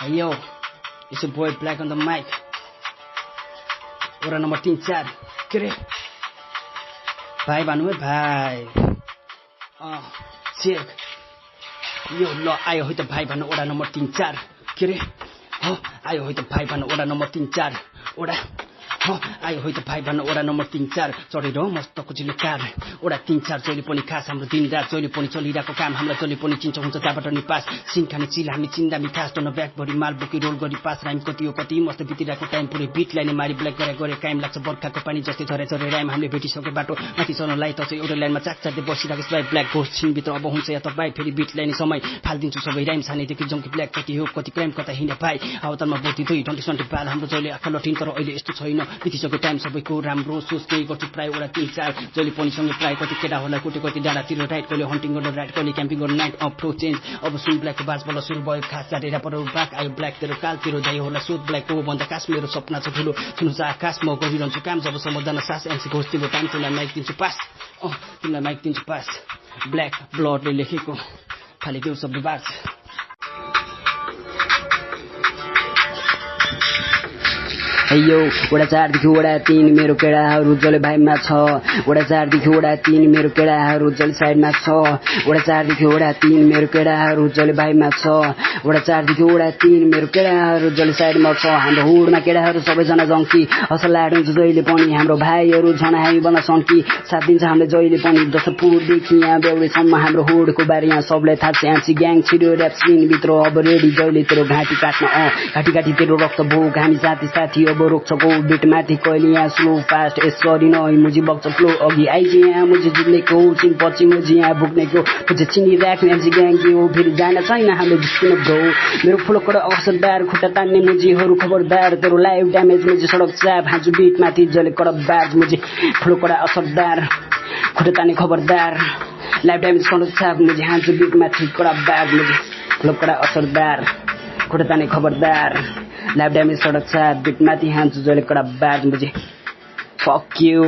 Hey yo, it's your boy Black on the mic. Ora number 3-4. के रे भाइ भन्नु है भाइ चेक यो ल आयो है त भाइ भन्नु ओडा नम्बर 3-4 के रे आयो है त भाइ भन्नु ओडा नम्बर 3-4 ओडा आयो है त भाइ भन्नु ओडा नम्बर 3-4 चढेर मस्त कुचिलो कार ओडा 3-4 जहिले पनि खास हाम्रो दिन रात जहिले पनि चलिरहेको काम हाम्रो जहिले पनि चिन्छ हुन्छ त्यहाँबाट नि पास सिन खाने चिल हामी चिन्दा मिठास टन ब्याक भरि माल बोकी रोल गरी पास राइम कति हो कति मस्त बितिरहेको टाइम पुरै बिट लाइने मारी ब्ल्याक गरे काइम लाग्छ बर्खाको पानी जस्तै झरे झरे राइम हामीले भेटिसके बाटो माथि चल्नलाई त चाहिँ एउटा लाइनमा चाक चाक्दै बसिरहेको छ ब्ल्याक घोष छिनभित्र अब हुन्छ या त बाई फेरि बिट लाइने समय फाल्दिन्छु सबै राइम सानैदेखि जङ्की ब्ल्याक कति हो कति क्राइम कता हिँडे भाइ अवतारमा बोती दुई 20 बाल हाम्रो जहिले आँखा लटिन तर अहिले यस्तो छैन बितिसक्यो टाइम सबैको राम्रो सोच केही गर्छु प्राय ओडा 3-4 जहिले पनि सँगै प्राय कति केटा होला कुटे कति डाँडातिर राइट कहिले हन्टिङ गर्न राइट कहिले क्याम्पिङ गर्न नाइट अफ फ्लो चेन्ज अब सुन ब्ल्याकको बाजबल सुरु भयो खास चाटेर पर बाक आयो ब्ल्याक तेरो कालतिर जाइ होला सोध ब्ल्याक हो भन्दा कास मेरो सपना छ ठुलो सुन्नु छ आकाश म गरिरहन्छु काम जबसम्म जान सास एन्सी घोष तिम्रो टाइम तिमीलाई माइक दिन्छु पास तिमीलाई माइक दिन्छु पास ब्ल्याक ब्लडले लेखेको फालिदेऊ सबै बास यो ओडा 4 देखि ओडा 3 मेरो केडाहरू जले भाइमा छ ओडा 4 देखि ओडा 3 मेरो केडाहरू जले साइडमा छ ओडा 4 देखि ओडा 3 मेरो केडाहरू जले भाइमा छ ओडा 4 देखि ओडा 3 मेरो केडाहरू जले साइडमा छ हाम्रो हुडमा केडाहरू सबैजना जङ्की असल लाडुन्छ जहिले पनि हाम्रो भाइहरू झन् हामी बन्न सङ्की साथ दिन्छ हामीले जहिले पनि जस्तो पुरदेखि यहाँ बेउरेसम्म हाम्रो हुडको बारे यहाँ सबलाई थाहा छ एमसी ग्याङ छिर्यो ऱ्याप सिनभित्र अब रेडी जहिले तेरो घाँटी काट्न घाँटी घाँटी तेरो रक्त भोक हामी साथी अब रोक्छ बिट माथि कहिले यहाँ स्लो फास्ट यसरी नै मुजी बग्छ फ्लो अघि आइजी यहाँ मुजी जित्नेको चिन पछि मुजी यहाँ भुक्नेको मुझे चिनी राख्ने एमसी ग्याङ हो फेरि जान छैन हाम्रो जिस्किन भ्रो मेरो फुलकोड असरदार खुट्टा तान्ने मुजीहरू खबरदार तेरो लाइफ ड्यामेज मुजी सडक चाप हाजु बिट माथि जले कडप बाज मुजी फुलकोड असरदार खुट्टा तान्ने खबरदार लाइफ ड्यामेज सडक चाप मुजी हाजु बिट माथि कडप बाज मुजी फुलकोड असरदार खुट्टा तान्ने खबरदार लाइफ ड्यामेज सडक चाप बिट माथि हाजु जले कडप बाज मुजी फक यू